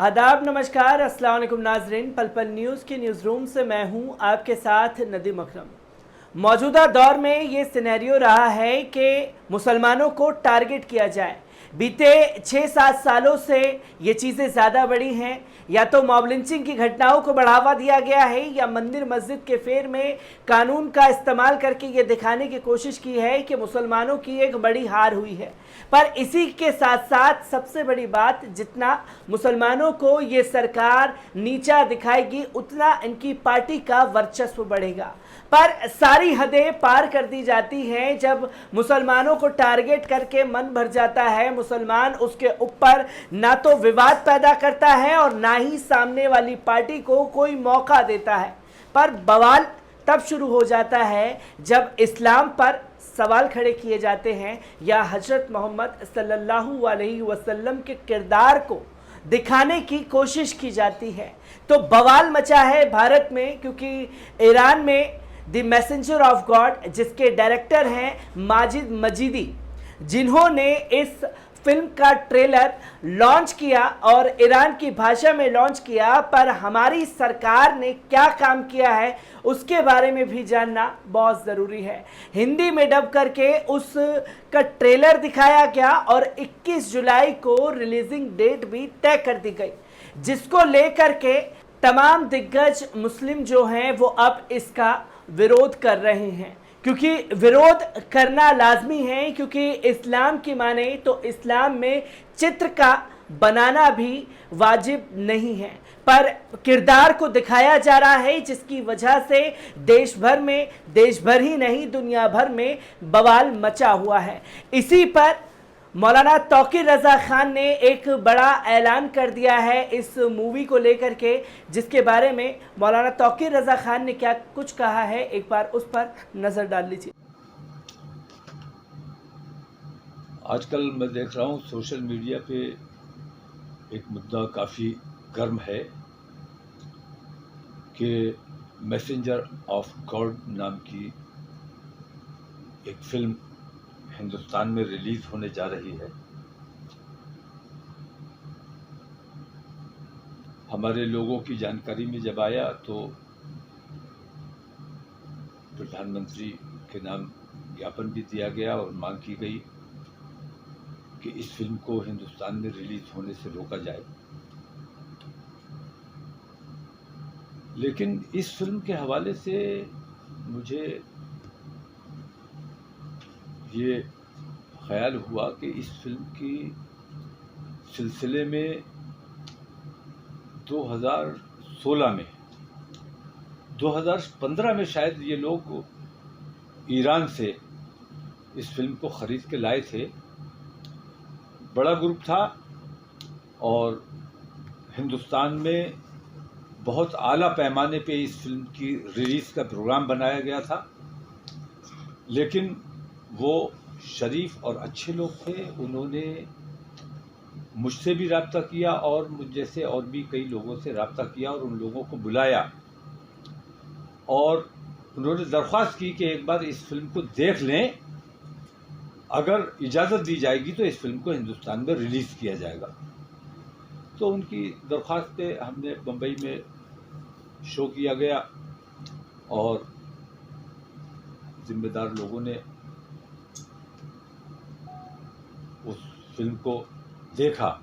आदाब, नमस्कार, अस्सलाम वालेकुम नाजरीन। पल पल न्यूज़ के न्यूज़ रूम से मैं हूं आपके साथ नदीम अकरम। मौजूदा दौर में ये सिनेरियो रहा है कि मुसलमानों को टारगेट किया जाए। बीते 6-7 सालों से ये चीज़ें ज़्यादा बढ़ी हैं। या तो मॉब लिंचिंग की घटनाओं को बढ़ावा दिया गया है या मंदिर मस्जिद के फेर में कानून का इस्तेमाल करके ये दिखाने की कोशिश की है कि मुसलमानों की एक बड़ी हार हुई है। पर इसी के साथ साथ सबसे बड़ी बात, जितना मुसलमानों को ये सरकार नीचा दिखाएगी उतना इनकी पार्टी का वर्चस्व बढ़ेगा। पर सारी हदें पार कर दी जाती हैं जब मुसलमानों को टारगेट करके मन भर जाता है। मुसलमान उसके ऊपर ना तो विवाद पैदा करता है और ना ही सामने वाली पार्टी को कोई मौका देता है। पर बवाल तब शुरू हो जाता है जब इस्लाम पर सवाल खड़े किए जाते हैं या हजरत मोहम्मद सल्लल्लाहु अलैहि वसल्लम के किरदार को दिखाने की कोशिश की जाती है। तो बवाल मचा है भारत में, क्योंकि ईरान में द मैसेंजर ऑफ गॉड, जिसके डायरेक्टर हैं माजिद मजीदी, जिन्होंने इस फिल्म का ट्रेलर लॉन्च किया और ईरान की भाषा में लॉन्च किया, पर हमारी सरकार ने क्या काम किया है उसके बारे में भी जानना बहुत ज़रूरी है। हिंदी में डब करके उसका ट्रेलर दिखाया गया और 21 जुलाई को रिलीजिंग डेट भी तय कर दी गई, जिसको लेकर के तमाम दिग्गज मुस्लिम जो हैं वो अब इसका विरोध कर रहे हैं, क्योंकि विरोध करना लाजमी है। क्योंकि इस्लाम की माने तो इस्लाम में चित्र का बनाना भी वाजिब नहीं है, पर किरदार को दिखाया जा रहा है, जिसकी वजह से देश भर ही नहीं दुनिया भर में बवाल मचा हुआ है। इसी पर मौलाना तौकीर रज़ा खान ने एक बड़ा ऐलान कर दिया है इस मूवी को लेकर के, जिसके बारे में मौलाना तौकीर रज़ा खान ने क्या कुछ कहा है, एक बार उस पर नज़र डाल लीजिए। आजकल मैं देख रहा हूँ सोशल मीडिया पे एक मुद्दा काफ़ी गर्म है कि मैसेंजर ऑफ गॉड नाम की एक फिल्म हिंदुस्तान में रिलीज होने जा रही है। हमारे लोगों की जानकारी में जब आया तो प्रधानमंत्री के नाम ज्ञापन भी दिया गया और मांग की गई कि इस फिल्म को हिंदुस्तान में रिलीज होने से रोका जाए। लेकिन इस फिल्म के हवाले से मुझे ये ख्याल हुआ कि इस फिल्म की सिलसिले में 2015 में शायद ये लोग ईरान से इस फिल्म को ख़रीद के लाए थे। बड़ा ग्रुप था और हिंदुस्तान में बहुत आला पैमाने पे इस फिल्म की रिलीज़ का प्रोग्राम बनाया गया था। लेकिन वो शरीफ और अच्छे लोग थे, उन्होंने मुझसे भी रब्ता किया और मुझ जैसे और भी कई लोगों से रब्ता किया और उन लोगों को बुलाया और उन्होंने दरख्वास्त की कि एक बार इस फिल्म को देख लें, अगर इजाज़त दी जाएगी तो इस फिल्म को हिंदुस्तान में रिलीज़ किया जाएगा। तो उनकी दरख्वास्त पे हमने बम्बई में शो किया गया और जिम्मेदार लोगों ने उस फिल्म को देखा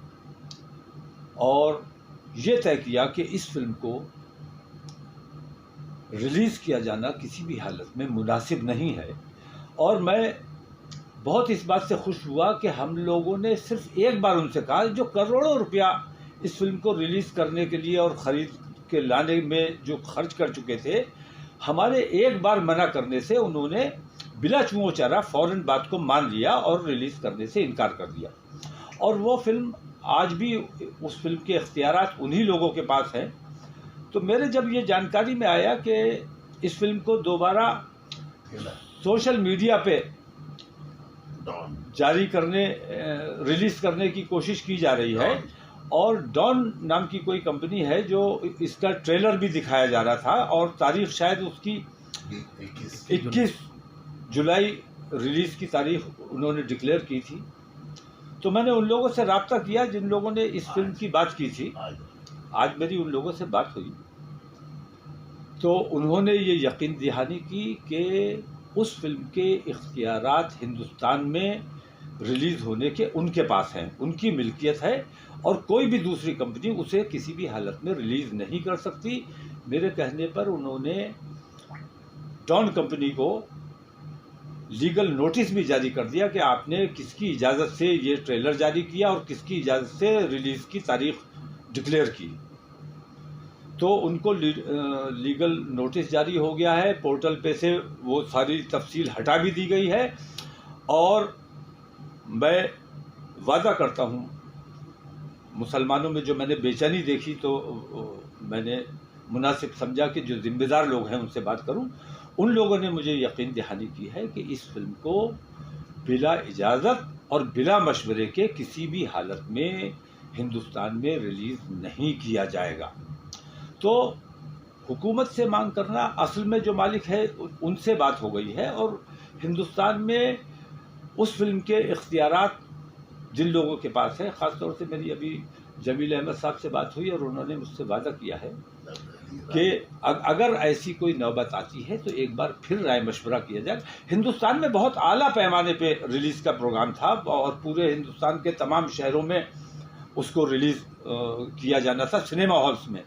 और ये तय किया कि इस फिल्म को रिलीज़ किया जाना किसी भी हालत में मुनासिब नहीं है। और मैं बहुत इस बात से खुश हुआ कि हम लोगों ने सिर्फ एक बार उनसे कहा, जो करोड़ों रुपया इस फिल्म को रिलीज़ करने के लिए और ख़रीद के लाने में जो खर्च कर चुके थे, हमारे एक बार मना करने से उन्होंने बिला चूओ चारा फ़ौरन बात को मान लिया और रिलीज़ करने से इनकार कर दिया। और वो फिल्म आज भी उस फिल्म के इख्तियारात उन्हीं लोगों के पास हैं। तो मेरे जब ये जानकारी में आया कि इस फिल्म को दोबारा सोशल मीडिया पे रिलीज़ करने की कोशिश की जा रही है और डॉन नाम की कोई कंपनी है जो इसका ट्रेलर भी दिखाया जा रहा था और तारीख शायद उसकी 21 जुलाई रिलीज़ की तारीख उन्होंने डिक्लेयर की थी। तो मैंने उन लोगों से रब्ता किया जिन लोगों ने इस फिल्म की बात की थी आज मेरी उन लोगों से बात हुई तो उन्होंने ये यकीन दहानी की कि उस फिल्म के इख्तियारात हिंदुस्तान में रिलीज़ होने के उनके पास हैं, उनकी मिल्कियत है और कोई भी दूसरी कंपनी उसे किसी भी हालत में रिलीज़ नहीं कर सकती। मेरे कहने पर उन्होंने डॉन कंपनी को लीगल नोटिस भी जारी कर दिया कि आपने किसकी इजाज़त से ये ट्रेलर जारी किया और किसकी इजाज़त से रिलीज़ की तारीख डिक्लेयर की। तो उनको लीगल नोटिस जारी हो गया है, पोर्टल पे से वो सारी तफसील हटा भी दी गई है और मैं वादा करता हूँ, मुसलमानों में जो मैंने बेचैनी देखी तो मैंने मुनासिब समझा कि जो ज़िम्मेदार लोग हैं उनसे बात करूं। उन लोगों ने मुझे यकीन दहानी की है कि इस फिल्म को बिला इजाज़त और बिला मशवरे के किसी भी हालत में हिंदुस्तान में रिलीज़ नहीं किया जाएगा। तो हुकूमत से मांग करना, असल में जो मालिक है उनसे बात हो गई है और हिंदुस्तान में उस फिल्म के इख्तियारात जिन लोगों के पास है, ख़ास तौर से मेरी अभी जमील अहमद साहब से बात हुई और उन्होंने मुझसे वादा किया है कि अगर ऐसी कोई नौबत आती है तो एक बार फिर राय मशवरा किया जाए। हिंदुस्तान में बहुत आला पैमाने पे रिलीज़ का प्रोग्राम था और पूरे हिंदुस्तान के तमाम शहरों में उसको रिलीज़ किया जाना था, सिनेमा हॉल्स में।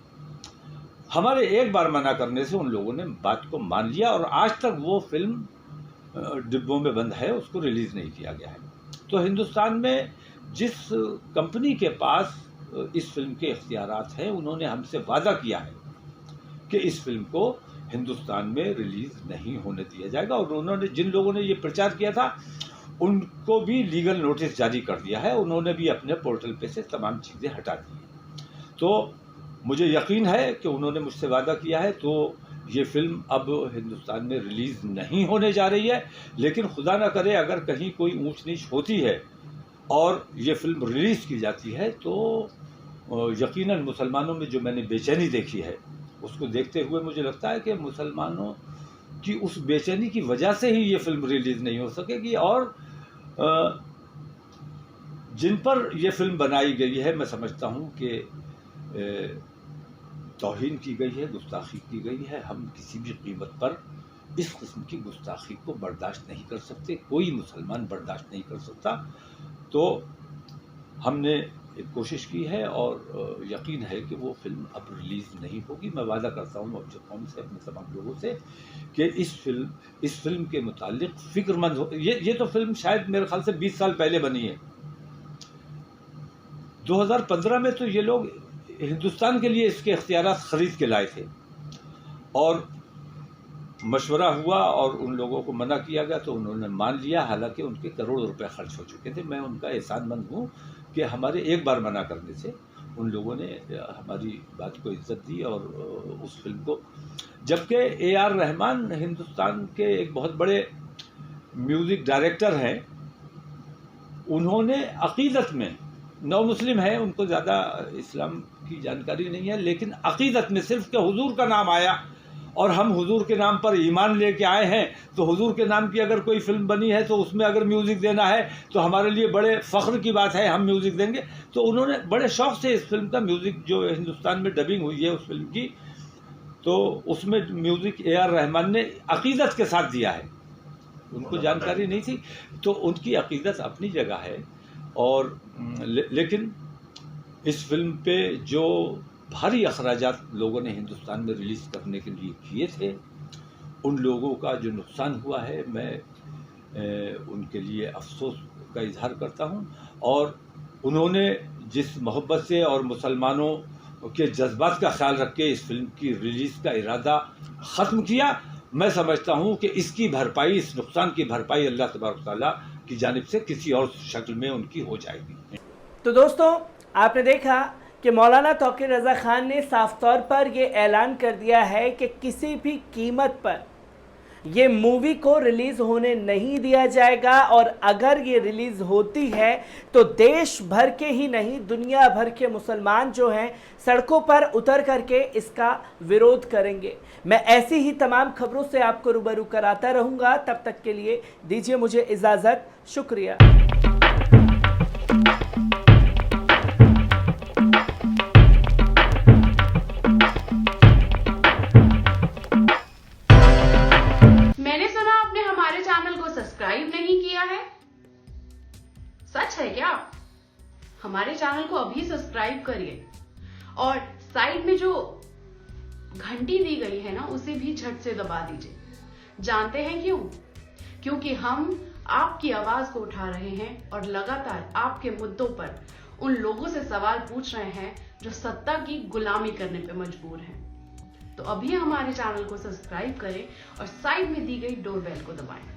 हमारे एक बार मना करने से उन लोगों ने बात को मान लिया और आज तक वो फिल्म डिब्बों में बंद है, उसको रिलीज़ नहीं किया गया है। तो हिंदुस्तान में जिस कंपनी के पास इस फिल्म के इख्तियारात हैं, उन्होंने हमसे वादा किया है कि इस फिल्म को हिंदुस्तान में रिलीज़ नहीं होने दिया जाएगा और उन्होंने जिन लोगों ने ये प्रचार किया था उनको भी लीगल नोटिस जारी कर दिया है, उन्होंने भी अपने पोर्टल पे से तमाम चीज़ें हटा दी हैं। तो मुझे यकीन है कि उन्होंने मुझसे वादा किया है, तो ये फिल्म अब हिंदुस्तान में रिलीज़ नहीं होने जा रही है। लेकिन खुदा ना करे अगर कहीं कोई ऊंच नीच होती है और ये फिल्म रिलीज़ की जाती है तो यकीनन मुसलमानों में जो मैंने बेचैनी देखी है उसको देखते हुए मुझे लगता है कि मुसलमानों की उस बेचैनी की वजह से ही ये फिल्म रिलीज़ नहीं हो सकेगी और जिन पर ये फिल्म बनाई गई है मैं समझता हूँ कि तौहीन की गई है, गुस्ताखी की गई है। हम किसी भी कीमत पर इस किस्म की गुस्ताखी को बर्दाश्त नहीं कर सकते, कोई मुसलमान बर्दाश्त नहीं कर सकता। तो हमने एक कोशिश की है और यकीन है कि वो फिल्म अब रिलीज़ नहीं होगी। मैं वादा करता हूँ अपने कौम से, अपने तमाम लोगों से कि इस फिल्म के मुताल्लिक फ़िक्रमंद हो। ये तो फिल्म शायद मेरे ख्याल से 20 साल पहले बनी है। 2015 में तो ये लोग हिंदुस्तान के लिए इसके इख्तियारात ख़रीद के लाए थे और मशवरा हुआ और उन लोगों को मना किया गया तो उन्होंने मान लिया, हालांकि उनके करोड़ों रुपए खर्च हो चुके थे। मैं उनका एहसानमंद हूँ कि हमारे एक बार मना करने से उन लोगों ने हमारी बात को इज्जत दी और उस फिल्म को, जबकि A.R. रहमान हिंदुस्तान के एक बहुत बड़े म्यूज़िक डायरेक्टर हैं, उन्होंने अक़ीदत में, नौ मुस्लिम है, उनको ज़्यादा इस्लाम की जानकारी नहीं है, लेकिन अक़ीदत में सिर्फ के हुजूर का नाम आया और हम हुजूर के नाम पर ईमान लेके आए हैं, तो हुजूर के नाम की अगर कोई फिल्म बनी है तो उसमें अगर म्यूज़िक देना है तो हमारे लिए बड़े फ़ख्र की बात है, हम म्यूज़िक देंगे। तो उन्होंने बड़े शौक़ से इस फिल्म का म्यूज़िक, जो हिंदुस्तान में डबिंग हुई है उस फिल्म की, तो उसमें म्यूज़िक A.R. रहमान ने अक़ीदत के साथ दिया है। उनको जानकारी नहीं थी, तो उनकी अक़ीदत अपनी जगह है और लेकिन इस फिल्म पे जो भारी अखराजात लोगों ने हिंदुस्तान में रिलीज़ करने के लिए किए थे, उन लोगों का जो नुकसान हुआ है, मैं उनके लिए अफसोस का इजहार करता हूं। और उन्होंने जिस मोहब्बत से और मुसलमानों के जज्बात का ख्याल रख के इस फिल्म की रिलीज़ का इरादा ख़त्म किया, मैं समझता हूं कि इसकी भरपाई, इस नुकसान की भरपाई अल्लाह तबारक तआला की जानिब से किसी और शक्ल में उनकी हो जाएगी। तो दोस्तों, आपने देखा कि मौलाना तौक़ीर रज़ा ख़ान ने साफ तौर पर यह ऐलान कर दिया है कि किसी भी कीमत पर ये मूवी को रिलीज़ होने नहीं दिया जाएगा और अगर ये रिलीज़ होती है तो देश भर के ही नहीं, दुनिया भर के मुसलमान जो हैं सड़कों पर उतर करके इसका विरोध करेंगे। मैं ऐसी ही तमाम खबरों से आपको रूबरू कराता रहूँगा। तब तक के लिए दीजिए मुझे इजाज़त। शुक्रिया। है क्या? हमारे चैनल को अभी सब्सक्राइब करिए और साइड में जो घंटी दी गई है ना, उसे भी झट से दबा दीजिए। जानते हैं क्यों? क्योंकि हम आपकी आवाज को उठा रहे हैं और लगातार आपके मुद्दों पर उन लोगों से सवाल पूछ रहे हैं जो सत्ता की गुलामी करने पे मजबूर हैं। तो अभी हमारे चैनल को सब्सक्राइब करें और साइड में दी गई डोर बेल को दबाएं।